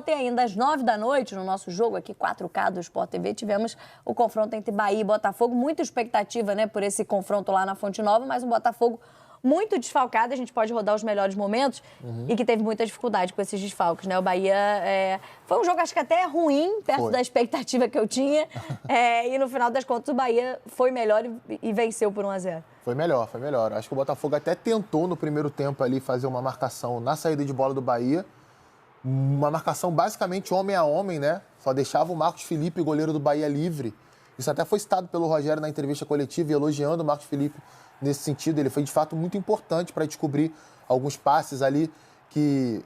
ontem ainda, às 9h, no nosso jogo aqui, 4K do Sport TV, tivemos o confronto entre Bahia e Botafogo. Muita expectativa, né, por esse confronto lá na Fonte Nova, mas um Botafogo muito desfalcado, a gente pode rodar os melhores momentos, e que teve muita dificuldade com esses desfalques, né? O Bahia foi um jogo, acho que até ruim, perto da expectativa que eu tinha, e no final das contas o Bahia foi melhor e venceu por 1-0. Foi melhor, foi melhor. Acho que o Botafogo até tentou no primeiro tempo ali fazer uma marcação na saída de bola do Bahia, uma marcação basicamente homem a homem, né? Só deixava o Marcos Felipe, goleiro do Bahia, livre. Isso até foi citado pelo Rogério na entrevista coletiva, elogiando o Marcos Felipe nesse sentido. Ele foi, de fato, muito importante para descobrir alguns passes ali que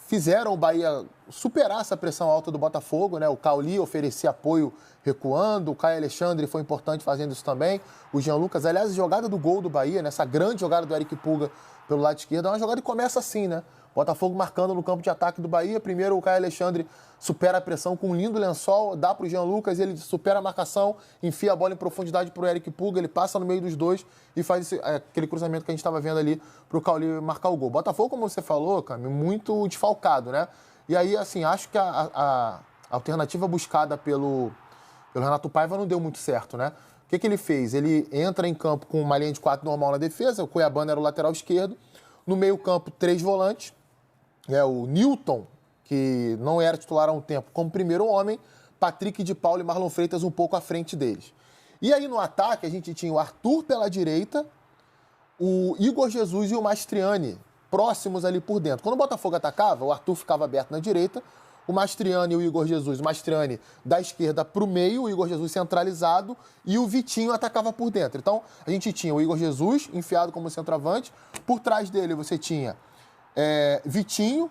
fizeram o Bahia superar essa pressão alta do Botafogo, né? O Cauli oferecia apoio recuando, o Caio Alexandre foi importante fazendo isso também, o Jean Lucas. Aliás, a jogada do gol do Bahia, nessa grande jogada do Eric Pulga pelo lado esquerdo, é uma jogada que começa assim, né? Botafogo marcando no campo de ataque do Bahia. Primeiro o Caio Alexandre supera a pressão com um lindo lençol, dá para o Jean Lucas, ele supera a marcação, enfia a bola em profundidade para o Eric Pulga, ele passa no meio dos dois e faz aquele cruzamento que a gente estava vendo ali para o Cauli marcar o gol. Botafogo, como você falou, Cami, muito desfalcado, né? E aí, assim, acho que a alternativa buscada pelo Renato Paiva não deu muito certo, né? O que ele fez? Ele entra em campo com uma linha de 4 normal na defesa, o Cuiabano era o lateral esquerdo, no meio campo 3 volantes, o Newton, que não era titular há um tempo, como primeiro homem, Patrick de Paula e Marlon Freitas um pouco à frente deles. E aí no ataque a gente tinha o Arthur pela direita, o Igor Jesus e o Mastriani próximos ali por dentro. Quando o Botafogo atacava, o Arthur ficava aberto na direita, o Mastriani e o Igor Jesus, o Mastriani da esquerda para o meio, o Igor Jesus centralizado e o Vitinho atacava por dentro. Então a gente tinha o Igor Jesus enfiado como centroavante, por trás dele você tinha Vitinho,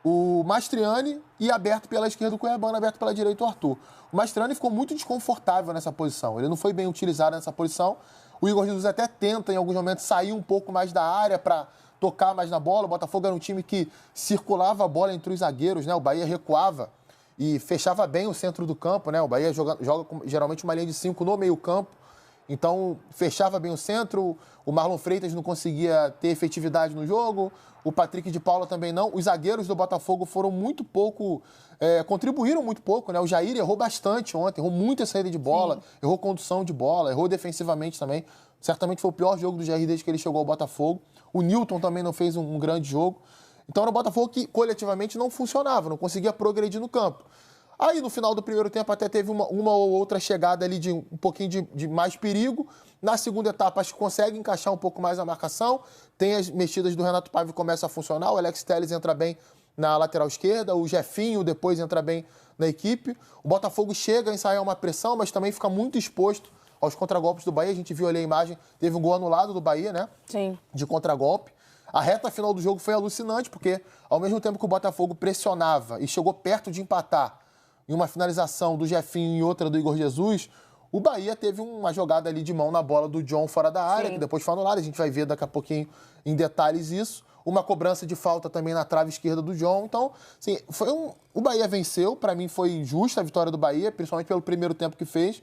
o Mastriani e aberto pela esquerda o Cuiabano, aberto pela direita o Arthur. O Mastriani ficou muito desconfortável nessa posição, ele não foi bem utilizado nessa posição. O Igor Jesus até tenta, em alguns momentos, sair um pouco mais da área para tocar mais na bola. O Botafogo era um time que circulava a bola entre os zagueiros, né? O Bahia recuava e fechava bem o centro do campo, né? O Bahia joga geralmente uma linha de 5 no meio campo. Então, fechava bem o centro, o Marlon Freitas não conseguia ter efetividade no jogo, o Patrick de Paula também não. Os zagueiros do Botafogo foram muito pouco, contribuíram muito pouco, né? O Jair errou bastante ontem, errou muita saída de bola, errou condução de bola, errou defensivamente também. Certamente foi o pior jogo do Jair desde que ele chegou ao Botafogo. O Newton também não fez um grande jogo. Então, era o Botafogo que coletivamente não funcionava, não conseguia progredir no campo. Aí, no final do primeiro tempo, até teve uma ou outra chegada ali de um pouquinho de mais perigo. Na segunda etapa, acho que consegue encaixar um pouco mais a marcação. Tem as mexidas do Renato Paiva que começam a funcionar. O Alex Telles entra bem na lateral esquerda. O Jefinho depois entra bem na equipe. O Botafogo chega a ensaiar uma pressão, mas também fica muito exposto aos contragolpes do Bahia. A gente viu ali a imagem, teve um gol anulado do Bahia, né? Sim. De contragolpe. A reta final do jogo foi alucinante, porque ao mesmo tempo que o Botafogo pressionava e chegou perto de empatar, em uma finalização do Jefinho e outra do Igor Jesus, o Bahia teve uma jogada ali de mão na bola do John fora da área, que depois foi anulada. A gente vai ver daqui a pouquinho em detalhes isso. Uma cobrança de falta também na trave esquerda do John. Então, assim, o Bahia venceu. Para mim foi justa a vitória do Bahia, principalmente pelo primeiro tempo que fez.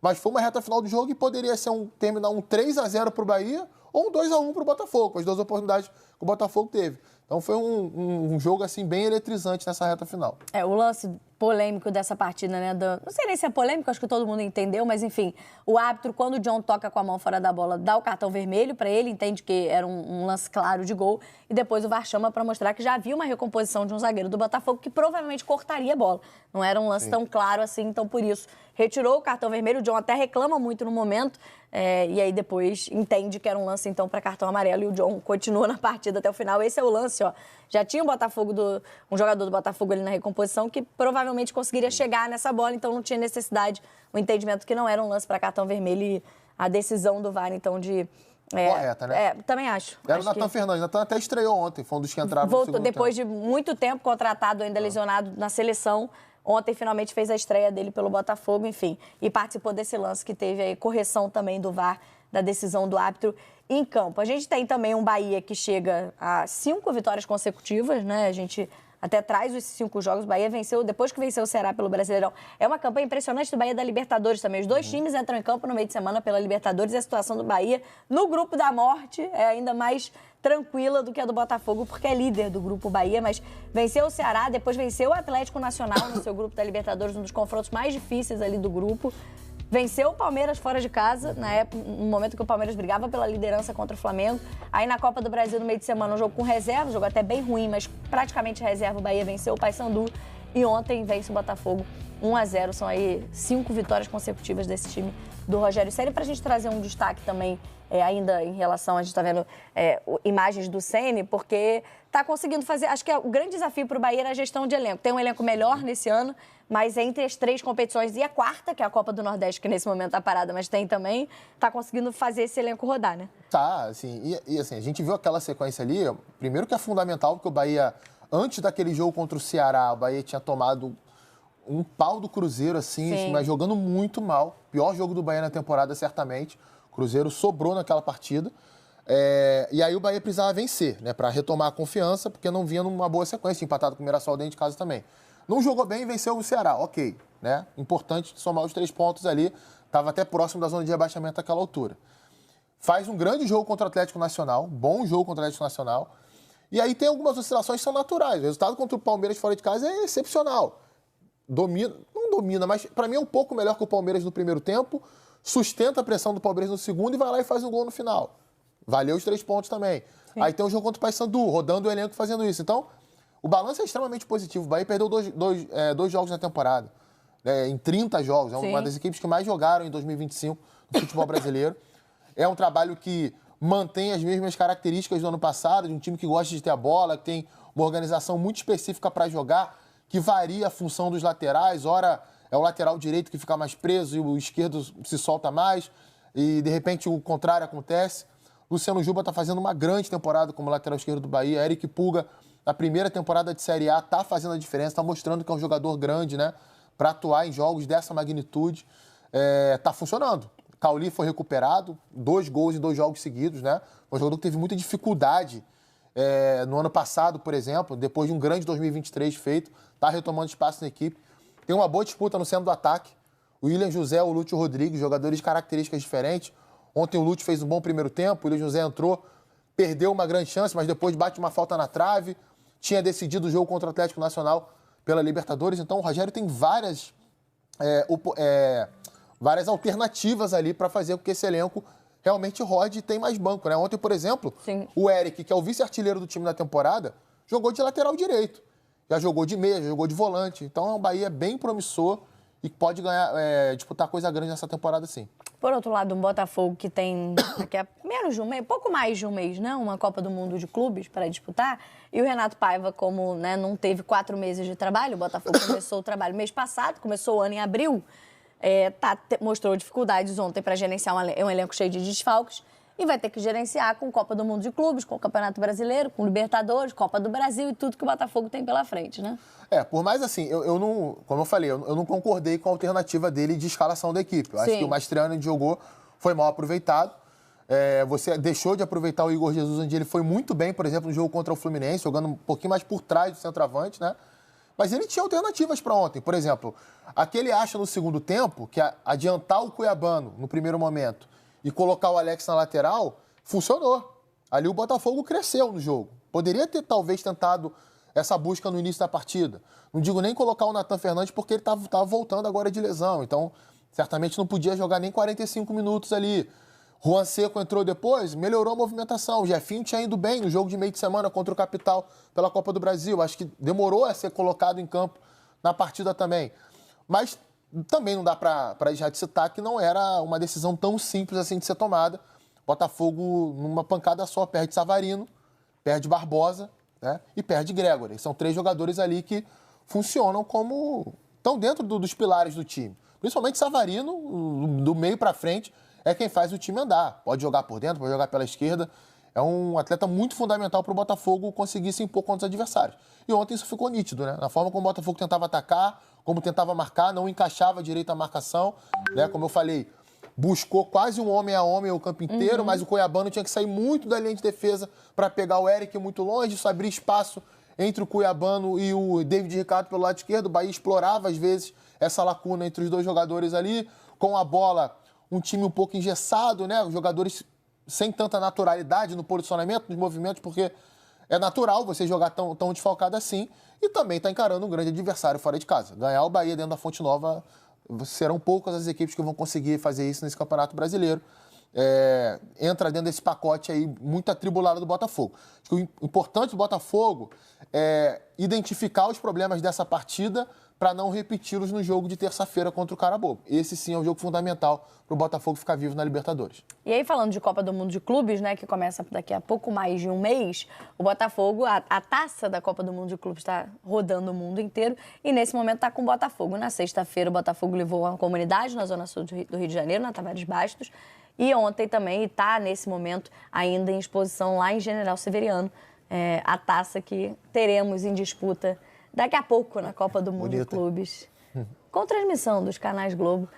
Mas foi uma reta final do jogo e poderia ser terminar um 3-0 para o Bahia ou um 2-1 para o Botafogo, com as duas oportunidades que o Botafogo teve. Então foi um jogo assim bem eletrizante nessa reta final. O lance polêmico dessa partida, né? Não sei nem se é polêmico, acho que todo mundo entendeu, mas enfim, o árbitro, quando o John toca com a mão fora da bola, dá o cartão vermelho para ele, entende que era um lance claro de gol, e depois o VAR chama para mostrar que já havia uma recomposição de um zagueiro do Botafogo que provavelmente cortaria a bola. Não era um lance tão claro assim, então por isso retirou o cartão vermelho. O John até reclama muito no momento, e aí depois entende que era um lance então para cartão amarelo, e o John continua na partida até o final. Esse é o lance, ó. Já tinha um jogador do Botafogo ali na recomposição que provavelmente conseguiria chegar nessa bola, então não tinha necessidade, o entendimento que não era um lance para cartão vermelho, e a decisão do VAR, então, de... correta, né? Também acho. Era o Nathan Fernandes. O Nathan até estreou ontem, foi um dos que entraram no segundo depois tempo. de muito tempo contratado, ainda lesionado na seleção. Ontem, finalmente, fez a estreia dele pelo Botafogo, enfim. E participou desse lance que teve aí correção também do VAR, da decisão do árbitro em campo. A gente tem também um Bahia que chega a 5 vitórias consecutivas, né? A gente até traz os 5 jogos. O Bahia venceu, depois que venceu o Ceará pelo Brasileirão. É uma campanha impressionante do Bahia da Libertadores também. Os 2 times entram em campo no meio de semana pela Libertadores e a situação do Bahia no grupo da morte é ainda mais tranquila do que a do Botafogo, porque é líder do grupo Bahia, mas venceu o Ceará, depois venceu o Atlético Nacional no seu grupo da Libertadores, um dos confrontos mais difíceis ali do grupo. Venceu o Palmeiras fora de casa, na época, no momento que o Palmeiras brigava pela liderança contra o Flamengo. Aí na Copa do Brasil, no meio de semana, um jogo com reserva, um jogo até bem ruim, mas praticamente reserva. O Bahia venceu o Paysandu e ontem vence o Botafogo 1-0. São aí 5 vitórias consecutivas desse time do Rogério Ceni. Para a gente trazer um destaque também, ainda em relação, a gente está vendo imagens do Ceni, porque está conseguindo fazer... Acho que o grande desafio para o Bahia é a gestão de elenco. Tem um elenco melhor nesse ano, mas entre as 3 competições e a 4ª, que é a Copa do Nordeste, que nesse momento está parada, mas tem também, está conseguindo fazer esse elenco rodar, né? Tá, assim, e assim, a gente viu aquela sequência ali, primeiro que é fundamental, porque o Bahia, antes daquele jogo contra o Ceará, o Bahia tinha tomado um pau do Cruzeiro, assim, mas jogando muito mal. Pior jogo do Bahia na temporada, certamente. O Cruzeiro sobrou naquela partida. E aí o Bahia precisava vencer, né, para retomar a confiança, porque não vinha numa boa sequência, empatado com o Mirassol dentro de casa também. Não jogou bem e venceu o Ceará, ok, né? Importante somar os 3 pontos ali, estava até próximo da zona de rebaixamento àquela altura. Faz um grande jogo contra o Atlético Nacional, bom jogo contra o Atlético Nacional, e aí tem algumas oscilações que são naturais. O resultado contra o Palmeiras fora de casa é excepcional. Não domina, mas para mim é um pouco melhor que o Palmeiras no primeiro tempo, sustenta a pressão do Palmeiras no segundo e vai lá e faz um gol no final. Valeu os 3 pontos também. Sim. Aí tem o jogo contra o Paysandu, rodando o elenco fazendo isso. Então, o balanço é extremamente positivo. O Bahia perdeu 2 jogos na temporada, em 30 jogos. É uma das equipes que mais jogaram em 2025 no futebol brasileiro. É um trabalho que mantém as mesmas características do ano passado, de um time que gosta de ter a bola, que tem uma organização muito específica para jogar, que varia a função dos laterais. Ora é o lateral direito que fica mais preso e o esquerdo se solta mais. E, de repente, o contrário acontece. Luciano Juba está fazendo uma grande temporada como lateral esquerdo do Bahia. Eric Pulga, na primeira temporada de Série A, está fazendo a diferença, está mostrando que é um jogador grande, né? Para atuar em jogos dessa magnitude. Está funcionando. Cauli foi recuperado, 2 gols em 2 jogos seguidos, né? Um jogador que teve muita dificuldade no ano passado, por exemplo, depois de um grande 2023 feito, está retomando espaço na equipe. Tem uma boa disputa no centro do ataque. O William José, o Lúcio Rodrigues, jogadores de características diferentes. Ontem o Lúcio fez um bom primeiro tempo, o William José entrou, perdeu uma grande chance, mas depois bate uma falta na trave. Tinha decidido o jogo contra o Atlético Nacional pela Libertadores. Então o Rogério tem várias alternativas ali para fazer com que esse elenco realmente rode e tem mais banco, né? Ontem, por exemplo, o Eric, que é o vice-artilheiro do time na temporada, jogou de lateral direito. Já jogou de meia, já jogou de volante. Então é um Bahia bem promissor e pode ganhar, disputar coisa grande nessa temporada, sim. Por outro lado, um Botafogo que tem daqui a menos de um mês, pouco mais de um mês, né? Uma Copa do Mundo de clubes para disputar. E o Renato Paiva, como não teve 4 meses de trabalho, o Botafogo começou o trabalho mês passado, começou o ano em abril, mostrou dificuldades ontem para gerenciar um elenco cheio de desfalques e vai ter que gerenciar com Copa do Mundo de clubes, com o Campeonato Brasileiro, com Libertadores, Copa do Brasil e tudo que o Botafogo tem pela frente, né? Por mais assim, eu não, como eu falei, eu não concordei com a alternativa dele de escalação da equipe. Eu acho que o Mastriano jogou, foi mal aproveitado. Você deixou de aproveitar o Igor Jesus, onde ele foi muito bem, por exemplo, no jogo contra o Fluminense, jogando um pouquinho mais por trás do centroavante, né? Mas ele tinha alternativas para ontem. Por exemplo, aquele acha no segundo tempo, que adiantar o Cuiabano no primeiro momento e colocar o Alex na lateral, funcionou. Ali o Botafogo cresceu no jogo. Poderia ter, talvez, tentado essa busca no início da partida. Não digo nem colocar o Nathan Fernandes, porque ele estava voltando agora de lesão. Então, certamente não podia jogar nem 45 minutos ali. Juan Seco entrou depois, melhorou a movimentação. O Jefinho tinha ido bem no jogo de meio de semana contra o Capital pela Copa do Brasil. Acho que demorou a ser colocado em campo na partida também. Mas também não dá para deixar de citar que não era uma decisão tão simples assim de ser tomada. Botafogo, numa pancada só, perde Savarino, perde Barbosa, né, e perde Gregory. São 3 jogadores ali que funcionam como... estão dentro dos pilares do time. Principalmente Savarino, do meio para frente, é quem faz o time andar. Pode jogar por dentro, pode jogar pela esquerda. É um atleta muito fundamental para o Botafogo conseguir se impor contra os adversários. E ontem isso ficou nítido, né? Na forma como o Botafogo tentava atacar, como tentava marcar, não encaixava direito a marcação, né? Como eu falei, buscou quase um homem a homem o campo inteiro, mas o Cuiabano tinha que sair muito da linha de defesa para pegar o Eric muito longe, isso abrir espaço entre o Cuiabano e o David Ricardo pelo lado esquerdo. O Bahia explorava, às vezes, essa lacuna entre os dois jogadores ali. Com a bola, um time um pouco engessado, né? Os jogadores sem tanta naturalidade no posicionamento, nos movimentos, porque é natural você jogar tão desfalcado assim. E também está encarando um grande adversário fora de casa. Ganhar o Bahia dentro da Fonte Nova, serão poucas as equipes que vão conseguir fazer isso nesse Campeonato Brasileiro. Entra dentro desse pacote aí muito atribulado do Botafogo. Acho que o importante do Botafogo é identificar os problemas dessa partida para não repeti-los no jogo de terça-feira contra o Carabobo. Esse sim é um jogo fundamental para o Botafogo ficar vivo na Libertadores. E aí, falando de Copa do Mundo de Clubes, né, que começa daqui a pouco mais de um mês, o Botafogo, a taça da Copa do Mundo de Clubes está rodando o mundo inteiro e nesse momento está com o Botafogo. Na sexta-feira, o Botafogo levou uma comunidade na Zona Sul do Rio de Janeiro, na Tavares Bastos, e ontem também está, nesse momento, ainda em exposição lá em General Severiano, a taça que teremos em disputa daqui a pouco na Copa do Mundo de Clubes. Com transmissão dos canais Globo,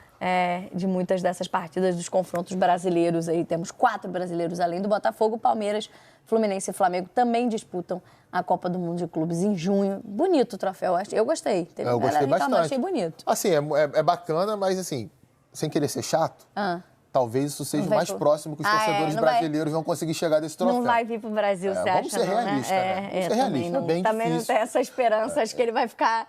de muitas dessas partidas, dos confrontos brasileiros. Aí temos 4 brasileiros além do Botafogo. Palmeiras, Fluminense e Flamengo também disputam a Copa do Mundo de Clubes em junho. Bonito o troféu, eu gostei. Eu gostei bastante. Achei bonito. Assim, é bacana, mas assim, sem querer ser chato... Talvez isso seja o mais próximo que os torcedores brasileiros vão conseguir chegar desse troféu. Não vai vir para o Brasil, você acha? Vamos ser realistas, né? Vamos ser realistas, bem também difícil. Não tem essa esperança, acho que ele vai ficar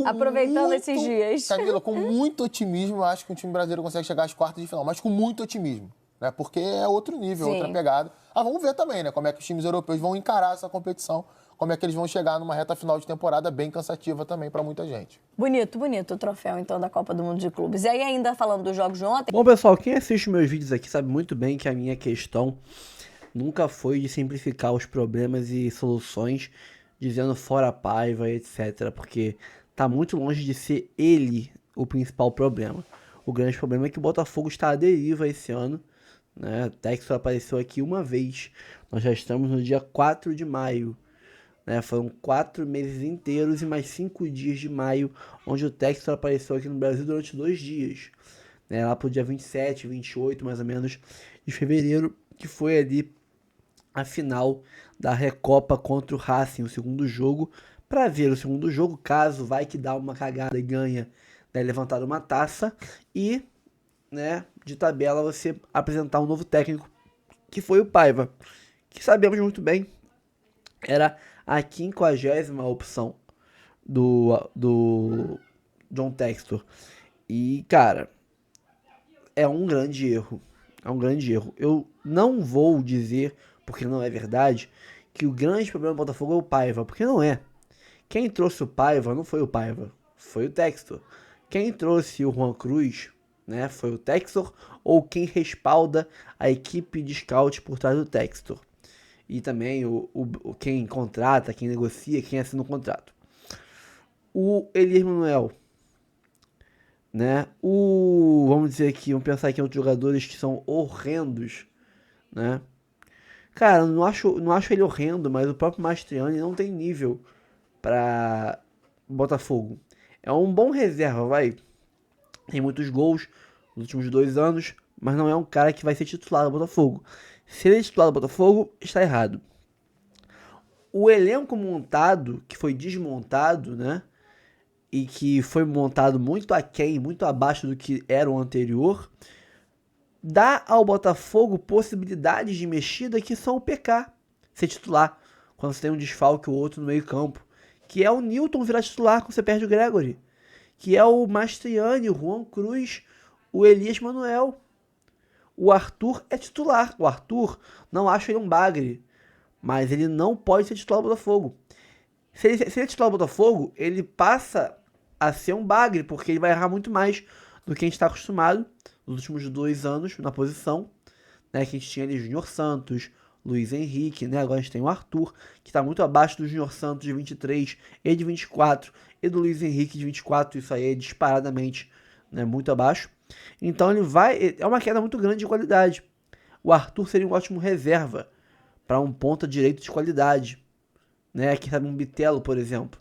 aproveitando esses dias. Camila, com muito otimismo, eu acho que o time brasileiro consegue chegar às quartas de final, mas com muito otimismo, né? Porque é outro nível, outra pegada. Vamos ver também, né? Como é que os times europeus vão encarar essa competição, como é que eles vão chegar numa reta final de temporada bem cansativa também para muita gente. Bonito o troféu, então, da Copa do Mundo de Clubes. E aí, ainda falando dos jogos de ontem... Bom, pessoal, quem assiste meus vídeos aqui sabe muito bem que a minha questão nunca foi de simplificar os problemas e soluções, dizendo fora Paiva, etc. Porque tá muito longe de ser ele o principal problema. O grande problema é que o Botafogo está à deriva esse ano, né? O Textor apareceu aqui uma vez. Nós já estamos no dia 4 de maio. Foram 4 meses inteiros e mais 5 dias de maio, onde o Textor apareceu aqui no Brasil durante 2 dias. Lá pro dia 27, 28, mais ou menos, de fevereiro, que foi ali a final da Recopa contra o Racing, o segundo jogo. Para ver o segundo jogo, caso vai que dá uma cagada e ganha, levantar uma taça. E, de tabela, você apresentar um novo técnico, que foi o Paiva, que sabemos muito bem, era a 50ª opção do John Textor. E, cara, é um grande erro. Eu não vou dizer, porque não é verdade, que o grande problema do Botafogo é o Paiva, porque não é. Quem trouxe o Paiva não foi o Paiva, foi o Textor. Quem trouxe o Juan Cruz, foi o Textor, ou quem respalda a equipe de scout por trás do Textor. E também quem contrata, quem negocia, quem assina o contrato. O Elias Manuel, vamos dizer aqui, vamos pensar aqui em outros jogadores que são horrendos, Cara, não acho ele horrendo, mas o próprio Mastriani não tem nível para Botafogo. É um bom reserva, vai. Tem muitos gols nos últimos 2 anos, mas não é um cara que vai ser titular do Botafogo. Se ele é titular do Botafogo, está errado. O elenco montado, que foi desmontado, e que foi montado muito aquém, muito abaixo do que era o anterior, dá ao Botafogo possibilidades de mexida que são o PK ser titular, quando você tem um desfalque ou outro no meio campo, que é o Newton virar titular quando você perde o Gregory, que é o Mastriani, o Juan Cruz, o Elias Manuel. O Arthur é titular. O Arthur, não acho ele um bagre, mas ele não pode ser titular do Botafogo. Se ele é titular do Botafogo, ele passa a ser um bagre, porque ele vai errar muito mais do que a gente está acostumado nos últimos 2 anos na posição, que a gente tinha ali Júnior Santos, Luiz Henrique, agora a gente tem o Arthur, que está muito abaixo do Júnior Santos de 23 e de 24, e do Luiz Henrique de 24, isso aí é disparadamente muito abaixo. Então é uma queda muito grande de qualidade. O Arthur seria um ótimo reserva para um ponta direito de qualidade, que sabe um Bitelo, por exemplo.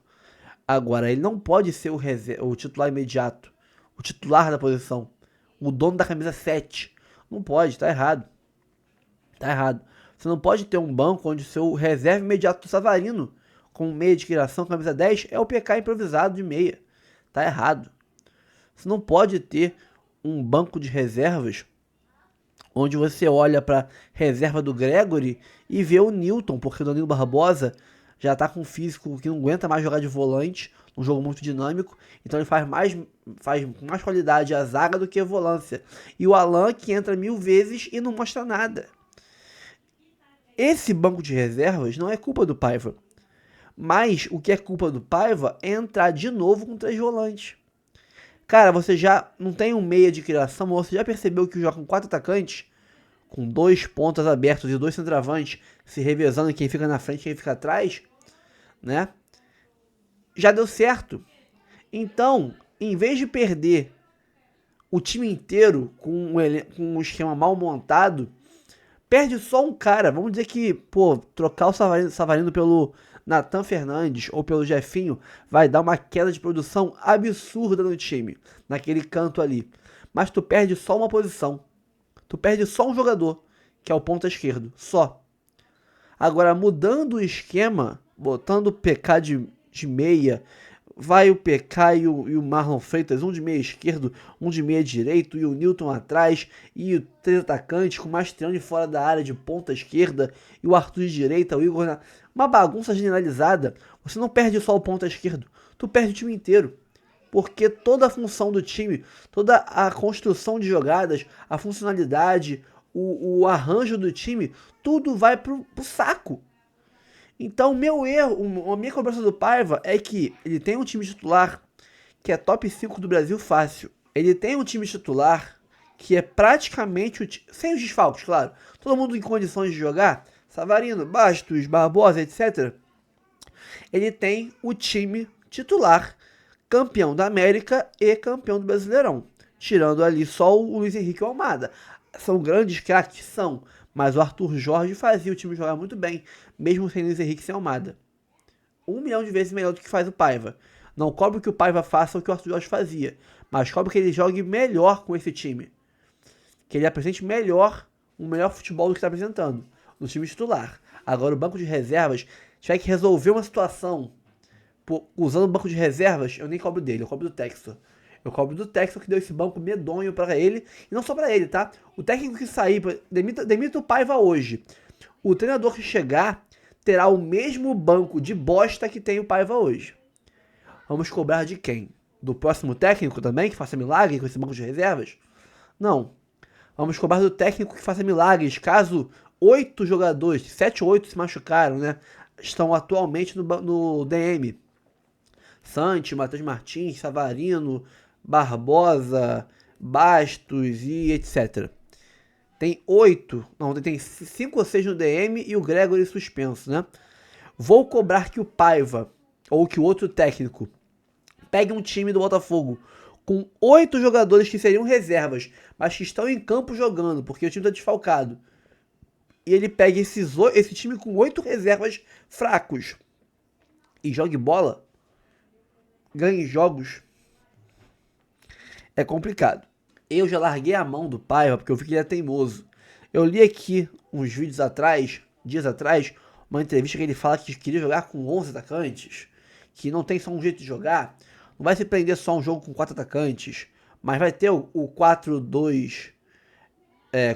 Agora, ele não pode ser o titular imediato, o titular da posição, o dono da camisa 7. Não pode, tá errado. Tá errado. Você não pode ter um banco onde o seu reserva imediato do Savarino com meia de criação, camisa 10, é o PK improvisado de meia. Tá errado. Você não pode ter um banco de reservas onde você olha para reserva do Gregory e vê o Newton, porque o Danilo Barbosa já tá com um físico que não aguenta mais jogar de volante, um jogo muito dinâmico, então ele faz mais qualidade a zaga do que a volância. E o Alan que entra 1000 vezes e não mostra nada. Esse banco de reservas não é culpa do Paiva. Mas o que é culpa do Paiva é entrar de novo com 3 volantes. Cara, você já não tem um meia de criação, mas você já percebeu que joga com 4 atacantes? Com 2 pontas abertos e 2 centroavantes se revezando quem fica na frente e quem fica atrás, né? Já deu certo. Então, em vez de perder o time inteiro com um esquema mal montado, perde só um cara. Vamos dizer que, trocar o Savarino pelo Nathan Fernandes ou pelo Jefinho vai dar uma queda de produção absurda no time, naquele canto ali. Mas tu perde só uma posição. Tu perde só um jogador, que é o ponta esquerdo. Só. Agora, mudando o esquema, botando o PK de meia, vai o PK e o Marlon Freitas, um de meia esquerdo, um de meia direito, e o Newton atrás, e o 3 atacantes, com o Mastriani fora da área de ponta esquerda, e o Arthur de direita, o Igor uma bagunça generalizada. Você não perde só o ponta esquerdo, tu perde o time inteiro. Porque toda a função do time, toda a construção de jogadas, a funcionalidade, o arranjo do time, tudo vai pro saco. Então, meu erro, a minha cobrança do Paiva é que ele tem um time titular que é top 5 do Brasil fácil. Ele tem um time titular que é praticamente, sem os desfalques, claro, todo mundo em condições de jogar, Savarino, Bastos, Barbosa, etc. Ele tem o time titular, campeão da América e campeão do Brasileirão. Tirando ali só o Luiz Henrique e o Almada. São grandes craques? São. Mas o Arthur Jorge fazia o time jogar muito bem, mesmo sem Luiz Henrique e sem Almada. 1 milhão de vezes melhor do que faz o Paiva. Não cobro que o Paiva faça o que o Arthur Jorge fazia, mas cobro que ele jogue melhor com esse time. Que ele apresente melhor, um melhor futebol do que está apresentando, no time titular. Agora o banco de reservas tiver que resolver uma situação usando o banco de reservas, eu nem cobro dele, eu cobro do Textor. Eu cobro do Textor que deu esse banco medonho para ele, e não só para ele, tá? O técnico que sair, demita o Paiva hoje. O treinador que chegar terá o mesmo banco de bosta que tem o Paiva hoje. Vamos cobrar de quem? Do próximo técnico também, que faça milagre com esse banco de reservas? Não. Vamos cobrar do técnico que faça milagres, caso 8 jogadores, 7 ou 8 se machucaram, né? Estão atualmente no DM. Santi, Matheus Martins, Savarino, Barbosa, Bastos e etc. Tem 5 ou 6 no DM e o Gregory suspenso, né? Vou cobrar que o Paiva, ou que o outro técnico, pegue um time do Botafogo com 8 jogadores que seriam reservas, mas que estão em campo jogando, porque o time está desfalcado. E ele pegue esse time com 8 reservas fracos e jogue bola, ganhe jogos, é complicado. Eu já larguei a mão do Paiva porque eu vi que ele é teimoso. Eu li aqui uns dias atrás, uma entrevista que ele fala que queria jogar com 11 atacantes, que não tem só um jeito de jogar, não vai se prender só um jogo com 4 atacantes, mas vai ter o 4-2,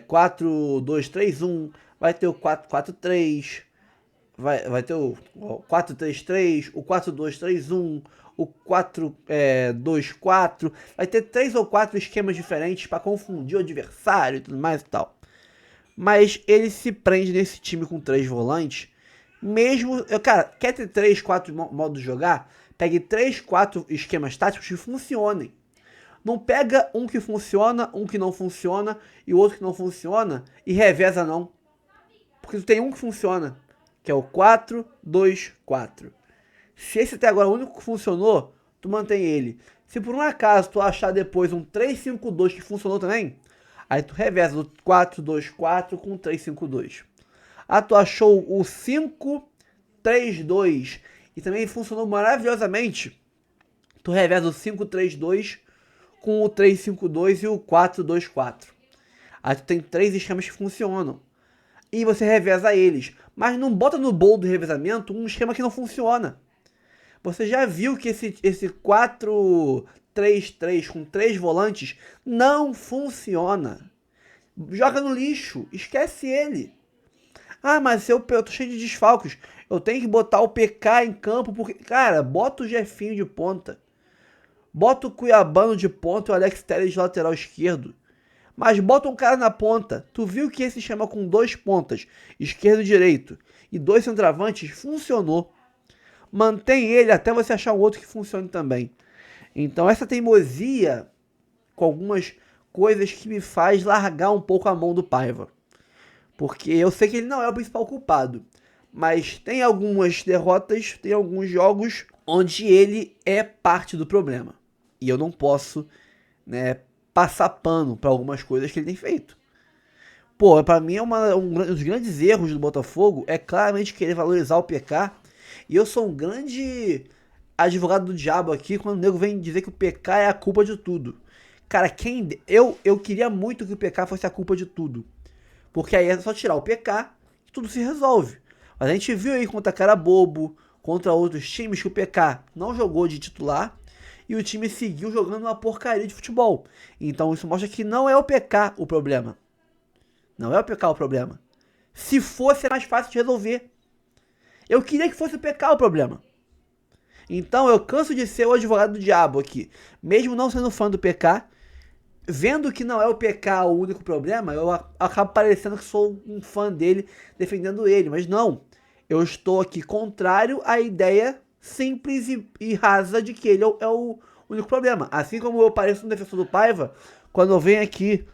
4-2-3-1, vai ter o 4-4-3, vai ter o 4-3-3, o 4-2-3-1, o 4-2-4, vai ter 3 ou 4 esquemas diferentes para confundir o adversário e tudo mais e tal. Mas ele se prende nesse time com 3 volantes, mesmo, cara, quer ter 3, 4 modos de jogar? Pegue 3, 4 esquemas táticos que funcionem. Não pega um que funciona, um que não funciona e outro que não funciona e reveza não. Porque tu tem um que funciona, que é o 4-2-4. Se esse até agora é o único que funcionou, tu mantém ele. Se por um acaso tu achar depois um 3-5-2 que funcionou também, aí tu reveza o 4-2-4 com 3-5-2. Ah, tu achou o 5-3-2 e também funcionou maravilhosamente, tu reveza o 5-3-2 com o 3-5-2 e o 4-2-4. Aí tu tem 3 esquemas que funcionam. e você reveza eles. Mas não bota no bolo do revezamento um esquema que não funciona. Você já viu que esse 4-3-3 com 3 volantes não funciona. Joga no lixo, esquece ele. Ah, mas eu tô cheio de desfalques. Eu tenho que botar o PK em campo porque... Cara, bota o Jefinho de ponta. Bota o Cuiabano de ponta e o Alex Telles de lateral esquerdo. Mas bota um cara na ponta. Tu viu que esse esquema com 2 pontas, esquerdo e direito, e 2 centroavantes, funcionou. Mantém ele até você achar um outro que funcione também. Então essa teimosia com algumas coisas que me faz largar um pouco a mão do Paiva. Porque eu sei que ele não é o principal culpado. Mas tem algumas derrotas, tem alguns jogos onde ele é parte do problema. E eu não posso, né, passar pano para algumas coisas que ele tem feito. Pô, pra mim um dos grandes erros do Botafogo é claramente querer valorizar o PK. E eu sou um grande advogado do diabo aqui quando o nego vem dizer que o PK é a culpa de tudo. Cara, eu queria muito que o PK fosse a culpa de tudo. Porque aí é só tirar o PK e tudo se resolve. Mas a gente viu aí contra Carabobo, contra outros times que o PK não jogou de titular e o time seguiu jogando uma porcaria de futebol. Então isso mostra que não é o PK o problema. Não é o PK o problema. Se fosse, é mais fácil de resolver. Eu queria que fosse o PK o problema. Então eu canso de ser o advogado do diabo aqui. Mesmo não sendo fã do PK, vendo que não é o PK o único problema, eu acabo parecendo que sou um fã dele, defendendo ele. Mas não, eu estou aqui contrário à ideia simples e rasa de que ele é o único problema. Assim como eu pareço um defensor do Paiva, quando eu venho aqui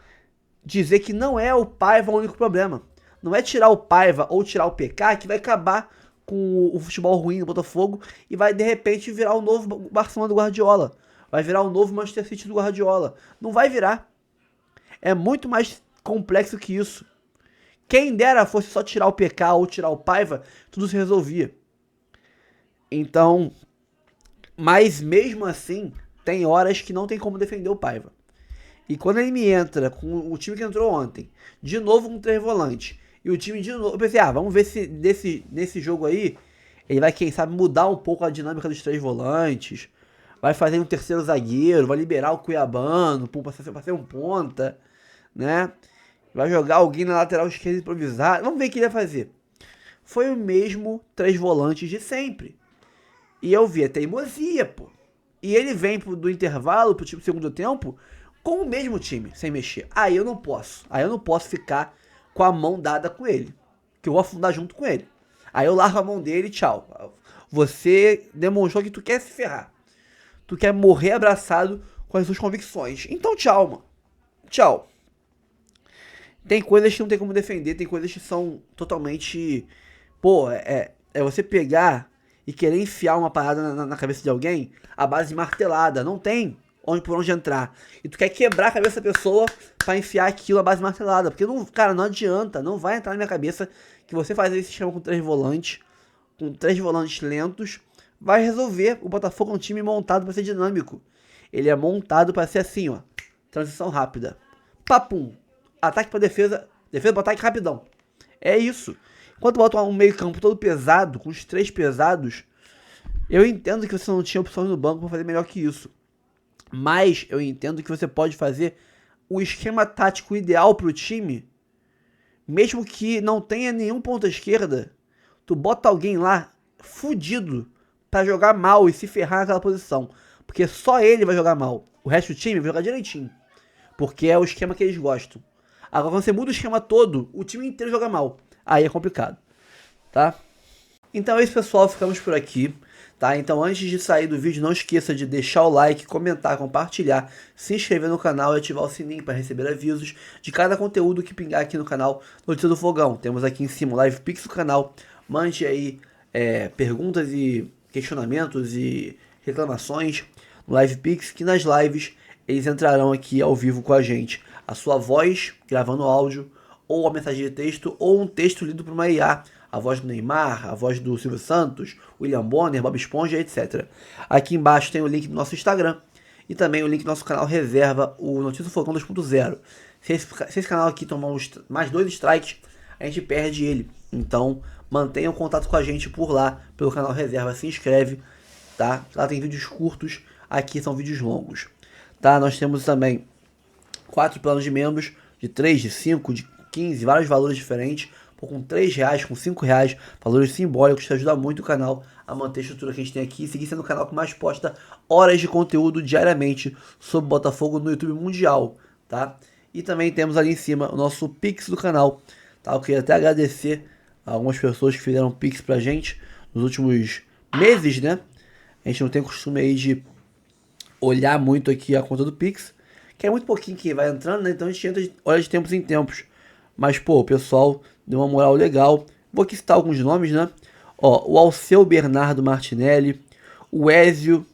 dizer que não é o Paiva o único problema. Não é tirar o Paiva ou tirar o PK que vai acabar com o futebol ruim do Botafogo e vai de repente virar o novo Barcelona do Guardiola. Vai virar o novo Manchester City do Guardiola. Não vai virar. É muito mais complexo que isso. Quem dera fosse só tirar o PK ou tirar o Paiva, tudo se resolvia. Então, mas mesmo assim, tem horas que não tem como defender o Paiva. E quando ele me entra com o time que entrou ontem, de novo com 3 volantes, e o time de novo, eu pensei, vamos ver se nesse jogo aí, ele vai, quem sabe, mudar um pouco a dinâmica dos 3 volantes, vai fazer um terceiro zagueiro, vai liberar o Cuiabano pra ser um ponta, né? Vai jogar alguém na lateral esquerda improvisado. Vamos ver o que ele vai fazer. Foi o mesmo 3 volantes de sempre. E eu vi a teimosia, pô. E ele vem do intervalo pro segundo tempo com o mesmo time, sem mexer. Aí eu não posso. Aí eu não posso ficar com a mão dada com ele. Que eu vou afundar junto com ele. Aí eu largo a mão dele e tchau. Você demonstrou que tu quer se ferrar. Tu quer morrer abraçado com as suas convicções. Então tchau, mano. Tchau. Tem coisas que não tem como defender. Tem coisas que são totalmente... Pô, é você pegar e querer enfiar uma parada na cabeça de alguém à base de martelada. Não tem por onde entrar. E tu quer quebrar a cabeça da pessoa pra enfiar aquilo à base de martelada. Porque, não, cara, não adianta. Não vai entrar na minha cabeça que você fazer esse esquema com 3 volantes. Com 3 volantes lentos. Vai resolver. O Botafogo é um time montado pra ser dinâmico. Ele é montado pra ser assim, ó. Transição rápida. Papum. Ataque pra defesa. Defesa pra ataque rapidão. É isso. Enquanto bota um meio campo todo pesado, com os 3 pesados, eu entendo que você não tinha opções no banco pra fazer melhor que isso. Mas eu entendo que você pode fazer o esquema tático ideal pro time, mesmo que não tenha nenhum ponta esquerda, tu bota alguém lá fudido pra jogar mal e se ferrar naquela posição. Porque só ele vai jogar mal. O resto do time vai jogar direitinho. Porque é o esquema que eles gostam. Agora, quando você muda o esquema todo, o time inteiro joga mal. Aí é complicado, tá? Então é isso, pessoal. Ficamos por aqui, tá? Então, antes de sair do vídeo, não esqueça de deixar o like, comentar, compartilhar, se inscrever no canal e ativar o sininho para receber avisos de cada conteúdo que pingar aqui no canal Notícia do Fogão. Temos aqui em cima o Live Pix do canal. Mande aí perguntas e questionamentos e reclamações no Live Pix, que nas lives eles entrarão aqui ao vivo com a gente. A sua voz, gravando áudio, ou a mensagem de texto, ou um texto lido por uma IA. A voz do Neymar, a voz do Silvio Santos, William Bonner, Bob Esponja, etc. Aqui embaixo tem o link do nosso Instagram e também o link do nosso canal Reserva, o Notícia do Fogão 2.0. Se esse canal aqui tomar mais 2 strikes, a gente perde ele. Então, mantenha o contato com a gente por lá, pelo canal Reserva, se inscreve, tá? Lá tem vídeos curtos, aqui são vídeos longos, tá? Nós temos também 4 planos de membros, de 3, de 5, de 15, vários valores diferentes, com R$3, com R$5, valores simbólicos, que ajuda muito o canal a manter a estrutura que a gente tem aqui, e seguir sendo o canal que mais posta horas de conteúdo diariamente sobre Botafogo no YouTube mundial, tá? E também temos ali em cima o nosso Pix do canal, tá? Eu queria até agradecer a algumas pessoas que fizeram Pix pra gente nos últimos meses, né? A gente não tem costume aí de olhar muito aqui a conta do Pix, que é muito pouquinho que vai entrando, né? Então a gente entra, olha de tempos em tempos. Mas, pô, o pessoal deu uma moral legal. Vou aqui citar alguns nomes, né? Ó, o Alceu Bernardo Martinelli, o Ézio,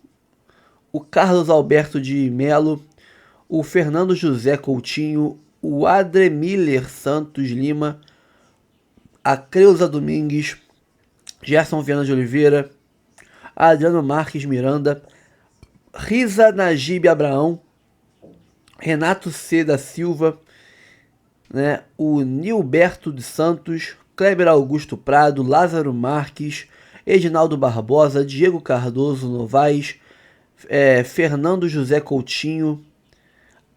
o Carlos Alberto de Melo, o Fernando José Coutinho, o Adremiller Santos Lima, a Creuza Domingues, Gerson Viana de Oliveira, Adriano Marques Miranda, Risa Najib Abraão, Renato C. da Silva, né, o Nilberto de Santos, Kleber Augusto Prado, Lázaro Marques, Edinaldo Barbosa, Diego Cardoso Novaes, Fernando José Coutinho,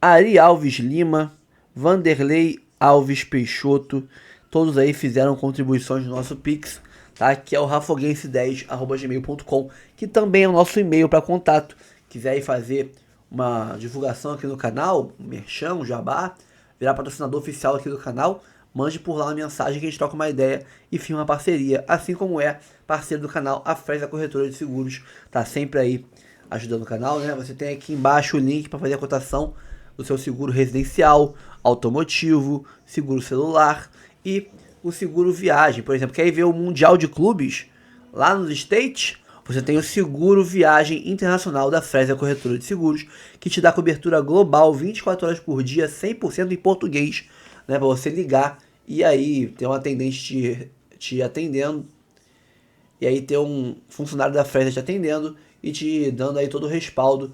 Ari Alves Lima, Vanderlei Alves Peixoto, todos aí fizeram contribuições no nosso Pix, tá? Que é o rafoguense10@gmail.com, que também é o nosso e-mail para contato. Quiser aí fazer uma divulgação aqui no canal, um merchan, um jabá, virar patrocinador oficial aqui do canal, mande por lá uma mensagem que a gente troca uma ideia e firma uma parceria, assim como é parceiro do canal a Fresa Corretora de Seguros, tá sempre aí ajudando o canal, né? Você tem aqui embaixo o link para fazer a cotação do seu seguro residencial, automotivo, seguro celular e o seguro viagem. Por exemplo, quer ir ver o Mundial de Clubes lá nos States? Você tem o seguro viagem internacional da Fresa Corretora de Seguros, que te dá cobertura global 24 horas por dia, 100% em português, né, para você ligar e aí ter um atendente te atendendo, e aí ter um funcionário da Fresa te atendendo e te dando aí todo o respaldo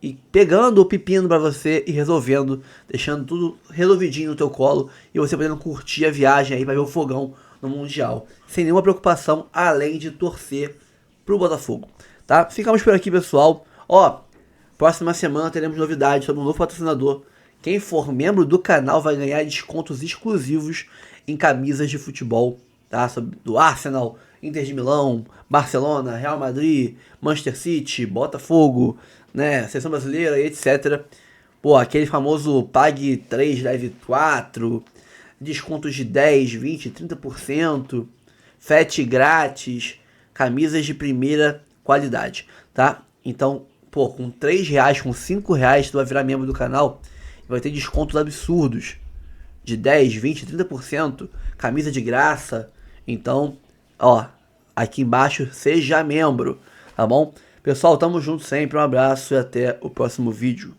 e pegando o pepino para você e resolvendo, deixando tudo resolvidinho no teu colo e você podendo curtir a viagem aí para ver o fogão no Mundial, sem nenhuma preocupação, além de torcer pro Botafogo, tá? Ficamos por aqui, pessoal. Ó, próxima semana teremos novidades sobre um novo patrocinador. Quem for membro do canal vai ganhar descontos exclusivos em camisas de futebol, tá? Do Arsenal, Inter de Milão, Barcelona, Real Madrid, Manchester City, Botafogo, né? Seleção brasileira e etc. Pô, aquele famoso Pague 3, Leve 4, descontos de 10, 20, 30%, frete grátis, camisas de primeira qualidade, tá? Então, pô, com R$3, com R$5, tu vai virar membro do canal e vai ter descontos absurdos de 10, 20, 30%, camisa de graça. Então, ó, aqui embaixo, seja membro, tá bom? Pessoal, tamo junto sempre, um abraço e até o próximo vídeo.